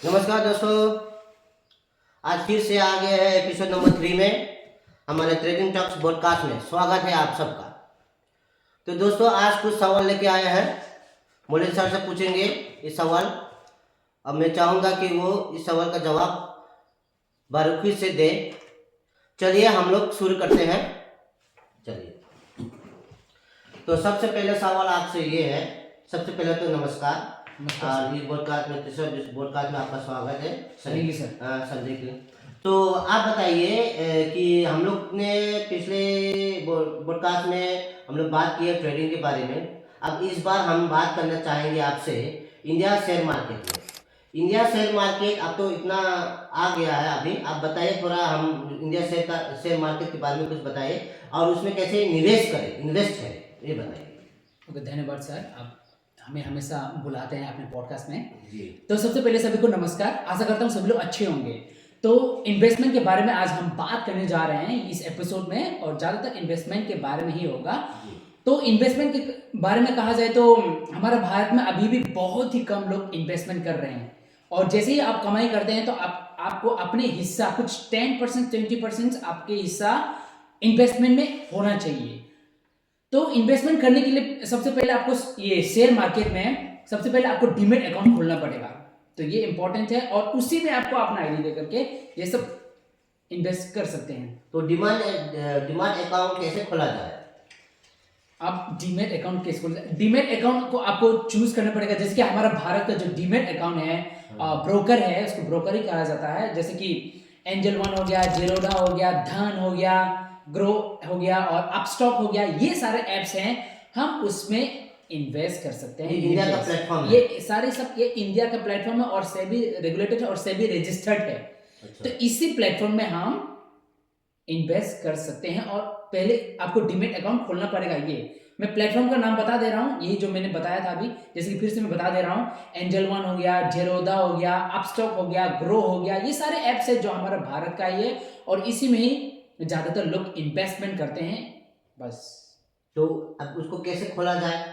नमस्कार दोस्तों, आज फिर से आ गए हैं एपिसोड नंबर 3 में हमारे ट्रेडिंग टॉक्स पॉडकास्ट में। स्वागत है आप सबका। तो दोस्तों, आज कुछ सवाल लेके आए हैं, मोलिन सर से पूछेंगे इस सवाल। अब मैं चाहूँगा कि वो इस सवाल का जवाब बारीकी से दे। चलिए हम लोग शुरू करते हैं। चलिए, तो सबसे पहले सवाल आपसे ये है। सबसे पहले तो नमस्कार। और इस पॉडकास्ट में आपका स्वागत है संजय जी। तो आप बताइए कि हम लोग ने पिछले पॉडकास्ट में हम लोग बात की है ट्रेडिंग के बारे में। अब इस बार हम बात करना चाहेंगे आपसे इंडिया शेयर मार्केट में। इंडिया शेयर मार्केट अब तो इतना आ गया है, अभी आप बताइए थोड़ा, हम इंडिया शेयर मार्केट के बारे में कुछ बताइए और उसमें कैसे इन्वेस्ट करें ये बताइए। ओके, धन्यवाद सर, आप हमें हमेशा बुलाते हैं अपने पॉडकास्ट में जी। तो सबसे पहले सभी को नमस्कार। आशा करता हूँ सभी लोग अच्छे होंगे। तो इन्वेस्टमेंट के बारे में आज हम बात करने जा रहे हैं इस एपिसोड में, और ज़्यादातर इन्वेस्टमेंट के बारे में ही होगा। तो इन्वेस्टमेंट के बारे में कहा जाए तो हमारे भारत में अभी भी बहुत ही कम लोग इन्वेस्टमेंट कर रहे हैं, और जैसे ही आप कमाई करते हैं तो आपको अपने हिस्सा कुछ 10% 20% आपके हिस्सा इन्वेस्टमेंट में होना चाहिए। तो इन्वेस्टमेंट करने के लिए सबसे पहले आपको ये शेयर मार्केट में सबसे पहले आपको डीमैट अकाउंट खोलना पड़ेगा। तो ये इंपॉर्टेंट है, और उसी में आपको अपना आईडी दे करके ये सब इन्वेस्ट कर सकते हैं। तो डिमांड अकाउंट कैसे खोला जाए? आप डीमैट अकाउंट कैसे खोल डीमैट अकाउंट को आपको चूज करना पड़ेगा। जैसे कि हमारा भारत का जो डीमैट अकाउंट है, ब्रोकर है, उसको ब्रोकर ही कहा जाता है। जैसे कि एंजल वन हो गया, जेरोडा हो गया, धन हो गया, ग्रो हो गया और अपस्टॉक हो गया, ये सारे ऐप्स हैं, हम उसमें इन्वेस्ट कर सकते हैं। इंडिया का प्लेटफॉर्म है, ये सारे सब ये इंडिया का प्लेटफॉर्म है और सेबी रेगुलेटेड और सेबी रजिस्टर्ड है। अच्छा। तो इसी प्लेटफॉर्म में हम इन्वेस्ट कर सकते हैं, और पहले आपको डीमैट अकाउंट खोलना पड़ेगा। ये मैं प्लेटफॉर्म का नाम बता दे रहा हूँ, यही जो मैंने बताया था अभी, जैसे कि फिर से मैं बता दे रहा हूँ। एंजल वन हो गया, जेरोदा हो गया, अपस्टॉक हो गया, ग्रो हो गया, ये सारे ऐप्स है जो हमारा भारत का ही है, और इसी में ही ज्यादातर लोग इन्वेस्टमेंट करते हैं। बस। तो अब उसको कैसे खोला जाए,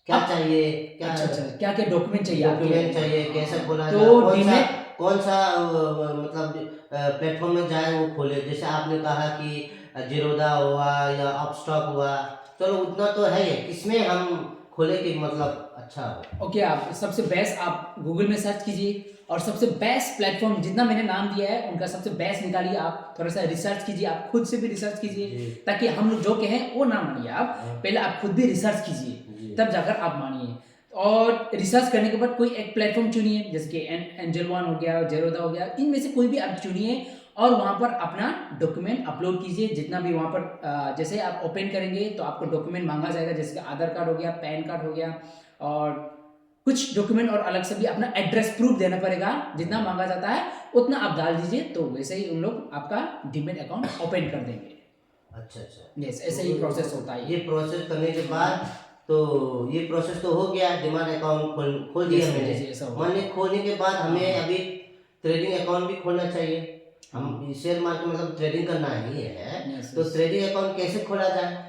क्या चाहिए, क्या क्या डॉक्यूमेंट चाहिए, कैसे खोला तो जाए, कौन सा मतलब प्लेटफॉर्म में जाए वो खोले। जैसे आपने कहा कि जीरोधा हुआ या अपस्टॉक हुआ, चलो उतना तो है ही, किसमें हम खोले कि मतलब अच्छा हो। ओके, आप सबसे बेस्ट आप गूगल में सर्च कीजिए, और सबसे बेस्ट प्लेटफॉर्म जितना मैंने नाम दिया है उनका सबसे बेस्ट निकालिए। आप थोड़ा सा रिसर्च कीजिए, आप खुद से भी रिसर्च कीजिए, ताकि हम लोग जो कहें वो ना मानिए आप। पहले आप खुद भी रिसर्च कीजिए, तब जाकर आप मानिए। और रिसर्च करने के बाद कोई एक प्लेटफॉर्म चुनिए, जैसे कि एंजल वन हो गया, जेरोदा हो गया, इनमें से कोई भी आप चुनिए, और वहाँ पर अपना डॉक्यूमेंट अपलोड कीजिए। जितना भी वहाँ पर जैसे आप ओपन करेंगे तो आपको डॉक्यूमेंट मांगा जाएगा, जैसे कि आधार कार्ड हो गया, पैन कार्ड हो गया, और कुछ डॉक्यूमेंट, और अलग से भी अपना एड्रेस प्रूफ देना पड़ेगा। जितना मांगा जाता है उतना आप डाल दीजिए, तो वैसे ही उन लोग आपका डीमैट अकाउंट ओपन कर देंगे। अच्छा। यस, ऐसे ही प्रोसेस होता है। ये प्रोसेस करने के बाद तो ये प्रोसेस तो हो गया, डिमांड अकाउंट खोल दिया मैंने। मान ली खोलने के बाद हमें अभी ट्रेडिंग अकाउंट भी खोलना चाहिए। हम शेयर मार्केट मतलब ट्रेडिंग करना ही है, तो ट्रेडिंग अकाउंट कैसे खोला जाए?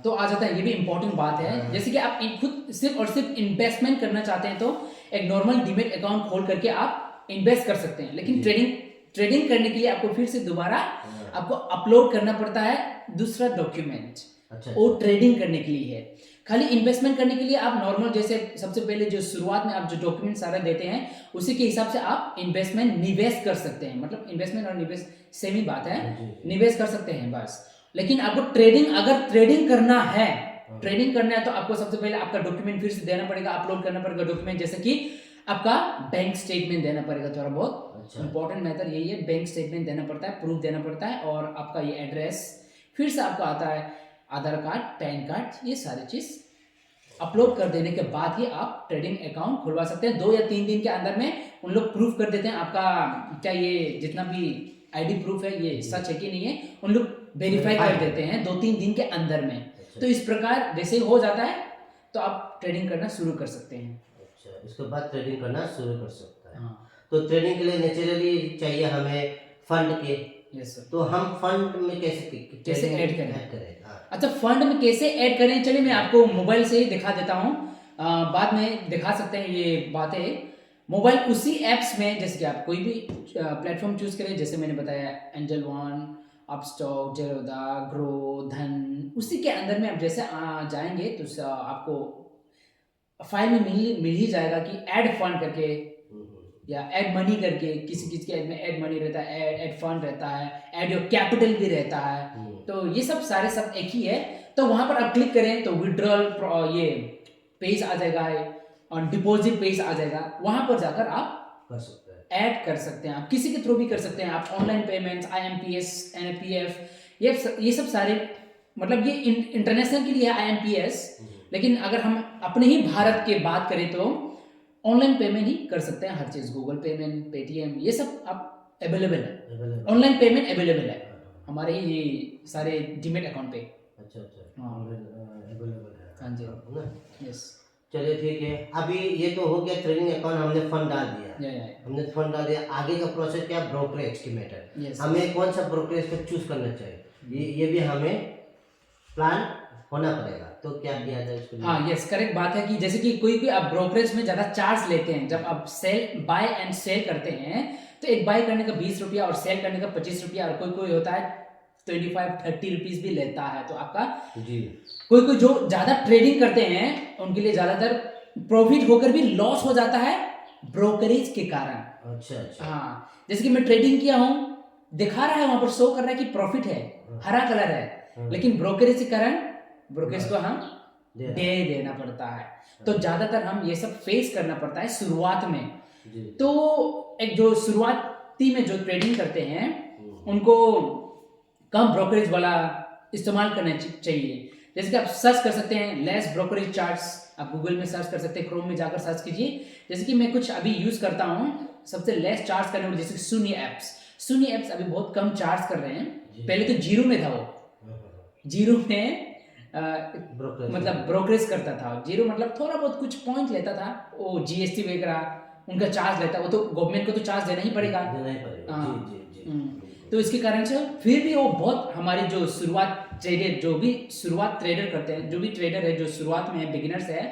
तो आ जाता है, ये भी इंपॉर्टेंट बात है। जैसे कि आप खुद सिर्फ और सिर्फ इन्वेस्टमेंट करना चाहते हैं तो एक नॉर्मल डीमैट अकाउंट खोल करके आप इन्वेस्ट कर सकते हैं, लेकिन ट्रेडिंग करने के लिए आपको फिर से दोबारा आपको अपलोड करना पड़ता है दूसरा डॉक्यूमेंट। वो ट्रेडिंग करने के लिए है। खाली इन्वेस्टमेंट करने के लिए आप नॉर्मल, जैसे सबसे पहले जो शुरुआत में आप जो डॉक्यूमेंट सारा देते हैं उसी के हिसाब से आप इन्वेस्टमेंट निवेश कर सकते हैं। मतलब इन्वेस्टमेंट और निवेश सेम ही बात है, निवेश कर सकते हैं बस। लेकिन आपको अगर ट्रेडिंग करना है तो आपको सबसे पहले आपका डॉक्यूमेंट फिर से देना पड़ेगा, अपलोड करना पड़ेगा डॉक्यूमेंट। जैसे कि आपका बैंक स्टेटमेंट देना पड़ेगा, थोड़ा बहुत इंपॉर्टेंट मैटर यही है। बैंक स्टेटमेंट देना पड़ता है, प्रूफ देना पड़ता है, और आपका ये एड्रेस, फिर से आपको आता है आधार कार्ड, पैन कार्ड, ये सारी चीज अपलोड कर देने के बाद ही आप ट्रेडिंग अकाउंट खुलवा सकते हैं। 2 या 3 दिन के अंदर में उन लोग प्रूफ कर देते हैं आपका क्या ये जितना भी आईडी प्रूफ है ये सच है कि नहीं है, उन लोग वेरीफाई कर देते हैं 2-3 दिन के अंदर में। तो इस प्रकार जैसे हो जाता है तो आप ट्रेडिंग करना शुरू कर सकते हैं। अच्छा, इसके बाद ट्रेडिंग करना शुरू कर सकता है। तो ट्रेडिंग के लिए नेचुरली चाहिए हमें फंड के। Yes sir. तो हम फंड में कैसे ऐड करें? अच्छा, फंड में कैसे ऐड करें, चलिए मैं आपको मोबाइल से ही दिखा देता हूँ। बाद में दिखा सकते हैं ये बातें। मोबाइल उसी एप्स में, जैसे कि आप कोई भी प्लेटफॉर्म चूज करें, जैसे मैंने बताया angel one, Upstox, Zerodha, grow, धन, उसी के अंदर में आप जैसे जाएंगे तो आपको फाइल में मिल ही जाएगा कि ऐड फंड करके या ऐड मनी करके, किसी किसी के ऐड में ऐड मनी रहता है, ऐड फंड रहता है, ऐड योर कैपिटल भी रहता है। तो ये सब सारे सब एक ही है। तो वहां पर आप क्लिक करें तो विड्रॉल ये पेज आ जाएगा और डिपॉजिट पेज आ जाएगा। वहां पर जाकर आप कर सकते हैं, ऐड कर सकते हैं, आप किसी के थ्रू भी कर सकते हैं। आप ऑनलाइन पेमेंट्स, IMPS, NPF, ये सब सारे, मतलब ये इंटरनेशनल के लिए है IMPS, लेकिन अगर हम अपने ही भारत के बात करें तो ऑनलाइन पेमेंट ही कर सकते हैं हर चीज, गूगल पेमेंट, पेटीएम, ये सब आप अवेलेबल है, ऑनलाइन पेमेंट अवेलेबल है हमारे ही ये सारे डीमेट अकाउंट पे। अच्छा अच्छा, हाँ। अवेलेबल है, हाँ जी, है ना। यस, चलिए ठीक है, अभी ये तो हो गया ट्रेडिंग अकाउंट, हमने फंड डाल दिया, या हमने फंड डाल दिया। आगे का प्रोसेस क्या, ब्रोकरेज की मैटर, Yes. हमें कौन सा ब्रोकरेज को चूज करना चाहिए, ये भी हमें प्लान होना पड़ेगा। तो क्या किया जाए इसके लिए? हाँ, यस, करेक्ट बात है कि जैसे कि कोई आप ब्रोकरेज में ज्यादा चार्ज लेते हैं, जब आप सेल, बाय एंड सेल करते हैं तो एक बाय करने का 20 रुपया और सेल करने का 25 रुपया, और कोई होता है 25-30 रुपीज भी लेता है। तो आपका जी, कोई जो ज्यादा ट्रेडिंग करते हैं उनके लिए ज्यादातर प्रॉफिट होकर भी लॉस हो जाता है ब्रोकरेज के कारण। अच्छा अच्छा, हाँ, जैसे कि मैं ट्रेडिंग किया हूँ, दिखा रहा है वहां पर, शो कर रहा है कि प्रॉफिट है, हरा कलर है, लेकिन ब्रोकरेज के कारण ब्रोकरेज को हम दे देना पड़ता है। तो ज्यादातर हम ये सब फेस करना पड़ता है शुरुआत में। जी, तो एक जो शुरुआती में जो ट्रेडिंग करते हैं उनको कम ब्रोकरेज वाला इस्तेमाल करना चाहिए। जैसे कि आप सर्च कर सकते हैं लेस ब्रोकरेज चार्ट्स, आप गूगल में सर्च कर सकते हैं, क्रोम में जाकर सर्च कीजिए। जैसे कि मैं कुछ अभी यूज करता हूँ सबसे लेस चार्ज करने वाले, जैसे शून्य एप्स अभी बहुत कम चार्ज कर रहे हैं। पहले तो जीरो में था, वो जीरो में मतलब ब्रोकरेज करता था। जीरो मतलब थोड़ा बहुत कुछ पॉइंट लेता था, वो GST वगैरह उनका चार्ज लेता, वो तो गवर्नमेंट को तो चार्ज देना ही पड़ेगा। जी जी जी, तो इसके कारण से फिर भी वो बहुत हमारी जो शुरुआत ट्रेडर, जो भी शुरुआत ट्रेडर करते हैं, जो भी ट्रेडर है जो शुरुआत में है, बिगिनर्स है,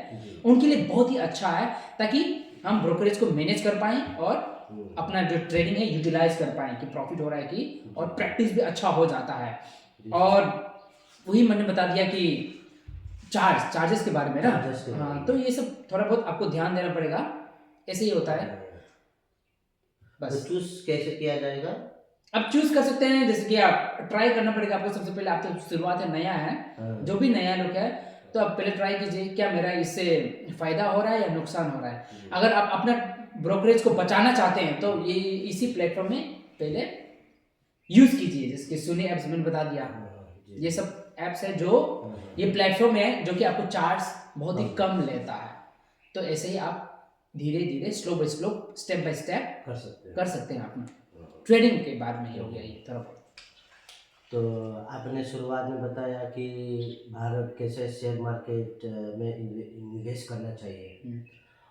उनके लिए बहुत ही अच्छा है, ताकि हम ब्रोकरेज को मैनेज कर पाएं और अपना जो ट्रेडिंग है यूटिलाइज कर पाएं कि प्रॉफिट हो रहा है कि, और प्रैक्टिस भी अच्छा हो जाता है। और वही मैंने बता दिया कि चार्जेस के बारे में ना। हाँ, तो ये सब थोड़ा बहुत आपको ध्यान देना पड़ेगा, ऐसे ही होता है बस। चूज कैसे किया जाएगा? अब चूज कर सकते हैं, जैसे कि आप ट्राई करना पड़ेगा आपको। सबसे पहले आप तो शुरुआत है, नया है, जो भी नया लोग है, तो आप पहले ट्राई कीजिए क्या मेरा इससे फायदा हो रहा है या नुकसान हो रहा है। अगर आप अपना ब्रोकरेज को बचाना चाहते हैं तो ये इसी प्लेटफॉर्म में पहले यूज कीजिए, जिसके सुने एप्स मैंने बता दिया। ये सब एप्स है जो, ये प्लेटफॉर्म है जो कि आपको चार्ज बहुत ही कम लेता है। तो ऐसे ही आप धीरे धीरे, slow by slow, step by step कर सकते हैं अपना ट्रेडिंग के बारे में। ही हो गया ये थोड़ा बहुत। तो आपने शुरुआत में बताया कि भारत कैसे शेयर मार्केट में इन्वेस्ट करना चाहिए,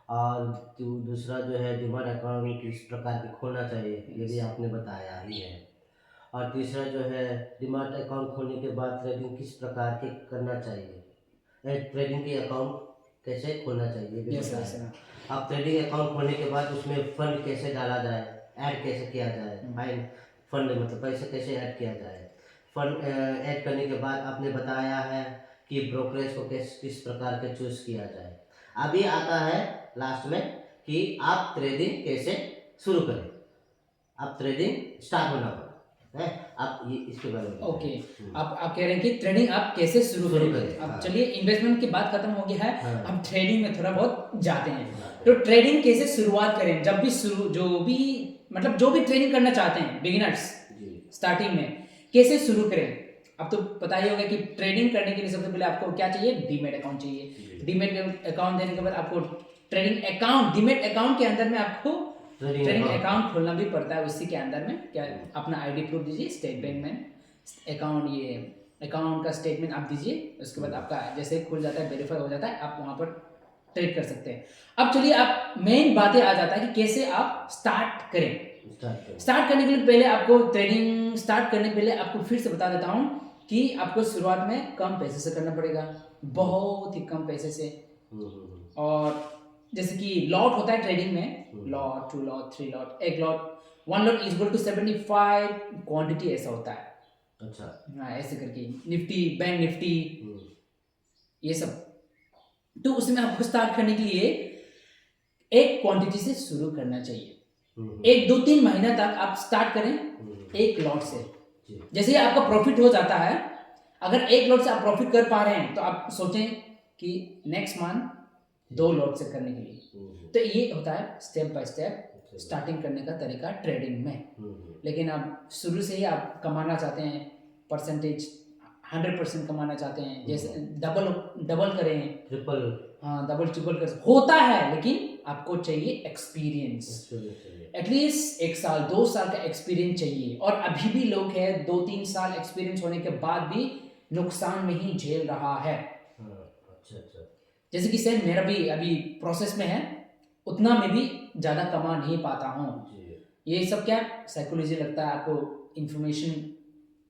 और दूसरा जो है डिमैट अकाउंट किस प्रकार के खोलना चाहिए, ये भी आपने बताया ही है। और तीसरा जो है डिमैट अकाउंट खोलने के बाद ट्रेडिंग किस प्रकार के करना चाहिए, ट्रेडिंग की अकाउंट कैसे खोलना चाहिए भी बताया। अब ट्रेडिंग अकाउंट खोलने के बाद उसमें फंड कैसे डाला जाए, ऐड कैसे किया जाए, फंड मतलब पैसे कैसे ऐड किया जाए। फंड ऐड करने के बाद आपने बताया है कि ब्रोकरेज को किस प्रकार के चूज किया जाए। अभी आता है लास्ट में कि आप ट्रेडिंग कैसे शुरू करें, आप ट्रेडिंग स्टार्ट होना होगा है, आप ये इसके बारे में ओके। आप कह रहे हैं कि ट्रेडिंग आप कैसे शुरू करें। अब चलिए, इन्वेस्टमेंट की बात खत्म हो गया है, हम ट्रेडिंग में थोड़ा बहुत जाते हैं। तो ट्रेडिंग कैसे शुरुआत करें, जब भी जो भी ट्रेडिंग करना चाहते हैं बिगिनर्स, स्टार्टिंग में कैसे शुरू करें। अब तो पता ही होगा कि ट्रेडिंग करने के लिए सबसे पहले आपको क्या चाहिए, डीमेट अकाउंट चाहिए। डीमेट अकाउंट देने के बाद आपको ट्रेडिंग अकाउंट, डीमेट अकाउंट के अंदर में आपको ट्रेडिंग अकाउंट खोलना भी पड़ता है। उसी के अंदर में क्या अपना ID प्रूफ दीजिए, स्टेट बैंक में अकाउंट, ये अकाउंट का स्टेटमेंट आप दीजिए। उसके बाद आपका जैसे खुल जाता है, वेरीफाई हो जाता है, आप वहां पर ट्रेड कर सकते हैं। अब चलिए, आप मेन बातें आ जाता है कि कैसे आप स्टार्ट करें। स्टार्ट करने के लिए पहले आपको, ट्रेडिंग स्टार्ट करने के पहले आपको फिर से बता देता हूं कि आपको शुरुआत में कम पैसे से करना पड़ेगा, बहुत ही कम पैसे से। और जैसे कि लॉट होता है ट्रेडिंग में, लॉट, 2 लॉट, 3 लॉट, एक lot, 1 lot is equal to 75 quantity, ऐसा होता है। अच्छा। हाँ, ऐसे करके निफ्टी, बैंक निफ्टी, हम्म, ये सब। तो उसमें आपको स्टार्ट करने के लिए एक क्वांटिटी से शुरू करना चाहिए। एक 2-3 महीना तक आप स्टार्ट करें एक लॉट से। जी। जैसे ही आपका प्रॉफिट हो जाता है, अगर एक लॉट से आप प्रॉफिट कर पा रहे हैं तो आप सोचें कि नेक्स्ट मंथ 2 लॉट से करने के लिए। तो ये होता है स्टेप बाय स्टेप स्टार्टिंग करने का तरीका ट्रेडिंग में। लेकिन आप शुरू से ही आप कमाना चाहते हैं, परसेंटेज 100% कमाना चाहते हैं, जैसे डबल करें, ट्रिपल, हाँ डबल ट्रिपल कर होता है, लेकिन आपको चाहिए एक्सपीरियंस। एटलीस्ट 1 साल 2 साल का एक्सपीरियंस चाहिए। और अभी भी लोग हैं 2-3 साल एक्सपीरियंस होने के बाद भी नुकसान में ही झेल रहा है। अच्छा अच्छा। जैसे कि सर मेरा भी अभी प्रोसेस में है, उतना में भी ज़्यादा कमा नहीं पाता हूँ। ये सब क्या साइकोलॉजी लगता है, आपको इन्फॉर्मेशन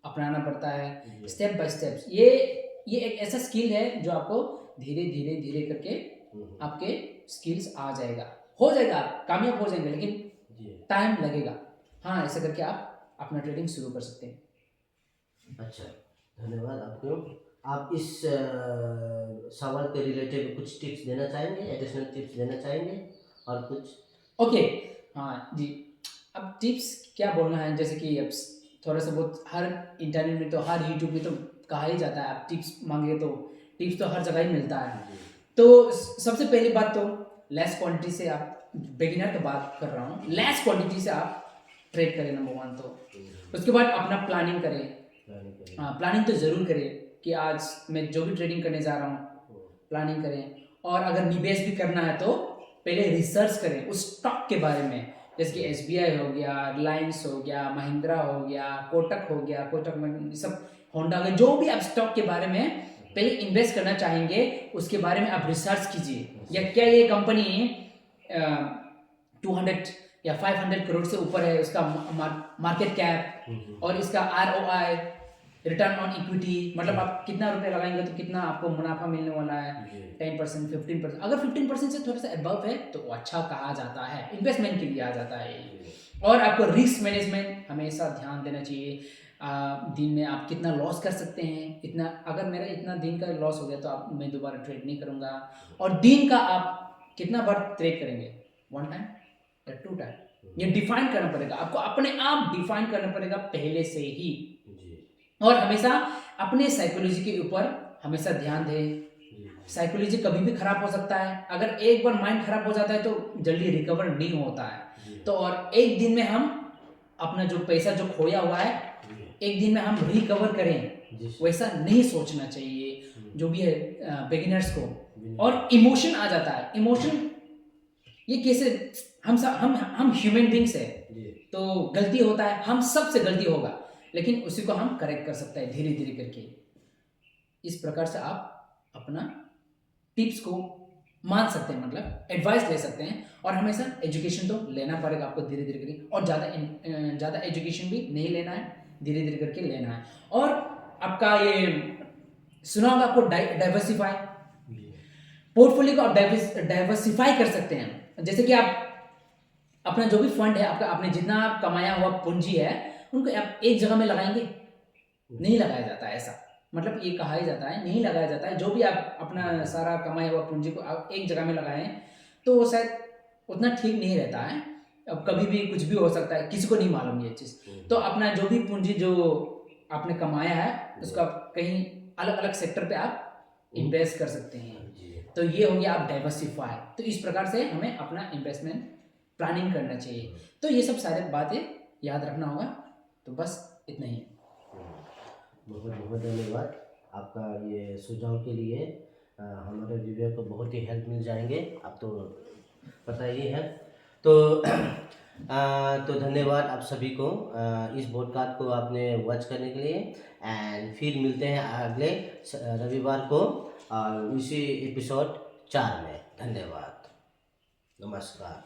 अपनाना पड़ता है स्टेप बाय स्टेप। ये एक ऐसा स्किल है जो आपको धीरे धीरे धीरे करके आपके स्किल्स आ जाएगा, हो जाएगा, आप कामयाब हो जाएंगे, लेकिन टाइम लगेगा। हाँ, ऐसा करके आप अपना ट्रेडिंग शुरू कर सकते हैं। अच्छा, धन्यवाद आपको। आप इस सवाल के रिलेटेड कुछ टिप्स देना चाहेंगे, एडिशनल टिप्स देना चाहेंगे और कुछ? ओके, हाँ जी। अब टिप्स क्या बोलना है, जैसे कि अब थोड़ा सा बहुत हर इंटरनेट में तो, हर यूट्यूब में तो कहा ही जाता है, आप टिप्स मांगे तो टिप्स तो हर जगह ही मिलता है। तो सबसे पहली बात तो लेस क्वांटिटी से, आप बिगिनर की बात कर रहा हूँ, लेस क्वांटिटी से आप ट्रेड करें, नंबर 1 तो। उसके बाद अपना प्लानिंग करें। हाँ, प्लानिंग तो ज़रूर करें कि आज मैं जो भी ट्रेडिंग करने जा रहा हूँ, प्लानिंग करें। और अगर निवेश भी करना है तो पहले रिसर्च करें उस स्टॉक के बारे में, जैसे कि SBI हो गया, रिलायंस हो गया, महिंद्रा हो गया, कोटक हो गया, कोटक में सब, होंडा हो गया, जो भी आप स्टॉक के बारे में पहले इन्वेस्ट करना चाहेंगे उसके बारे में आप रिसर्च कीजिए। या क्या ये कंपनी 200 या 500 करोड़ से ऊपर है उसका मार्केट कैप, और इसका ROI, रिटर्न ऑन इक्विटी, मतलब आप कितना रुपए लगाएंगे तो कितना आपको मुनाफा मिलने वाला है, 10%, 15%। अगर 15% से थोड़ा सा अबव है तो वो अच्छा कहा जाता है, इन्वेस्टमेंट के लिए आ जाता है। और आपको रिस्क मैनेजमेंट हमेशा ध्यान देना चाहिए। दिन में आप कितना लॉस कर सकते हैं, इतना, अगर मेरा इतना दिन का लॉस हो गया तो मैं दोबारा ट्रेड नहीं करूंगा। और दिन का आप कितना बार ट्रेड करेंगे, 1 टाइम या 2 टाइम, ये डिफाइन करना पड़ेगा आपको, अपने आप डिफाइन करना पड़ेगा पहले से ही। और हमेशा अपने साइकोलॉजी के ऊपर हमेशा ध्यान दें। साइकोलॉजी कभी भी खराब हो सकता है, अगर एक बार माइंड खराब हो जाता है तो जल्दी रिकवर नहीं होता है। तो और एक दिन में हम अपना जो पैसा जो खोया हुआ है एक दिन में हम रिकवर करें, वैसा नहीं सोचना चाहिए जो भी है बिगिनर्स को। और इमोशन आ जाता है, इमोशन ये कैसे, हम ह्यूमन बींग्स है, तो गलती होता है, हम सबसे गलती होगा, लेकिन उसी को हम करेक्ट कर सकते हैं धीरे धीरे करके। इस प्रकार से आप अपना टिप्स को मान सकते हैं, मतलब एडवाइस ले सकते हैं। और हमेशा एजुकेशन तो लेना पड़ेगा आपको धीरे धीरे करके, और ज़्यादा एजुकेशन भी नहीं लेना है, धीरे धीरे करके लेना है। और आपका ये सुना होगा आपको डाइवर्सिफाई, पोर्टफोलियो को आप डाइवर्सिफाई कर सकते हैं। जैसे कि आप अपना जो भी फंड है आपका, आपने जितना कमाया हुआ पूंजी है उनको आप एक जगह में लगाएंगे, नहीं लगाया जाता है ऐसा, मतलब ये कहा ही जाता है नहीं लगाया जाता है। जो भी आप अपना सारा कमाया हुआ पूंजी को आप एक जगह में लगाएं तो शायद उतना ठीक नहीं रहता है। अब कभी भी कुछ भी हो सकता है, किसी को नहीं मालूम ये चीज़। तो अपना जो भी पूंजी जो आपने कमाया है उसको आप कहीं अलग अलग सेक्टर पे आप इन्वेस्ट कर सकते हैं। तो ये हो गया आप डाइवर्सिफाई। तो इस प्रकार से हमें अपना इन्वेस्टमेंट प्लानिंग करना चाहिए। तो ये सब सारे बातें याद रखना होगा। तो बस इतना ही। बहुत बहुत धन्यवाद आपका ये सुझाव के लिए। हमारे व्यूअर को बहुत ही हेल्प मिल जाएंगे, आप तो पता ही है। तो धन्यवाद आप सभी को इस पॉडकास्ट को आपने वॉच करने के लिए। एंड फिर मिलते हैं अगले रविवार को इसी एपिसोड 4 में। धन्यवाद, नमस्कार।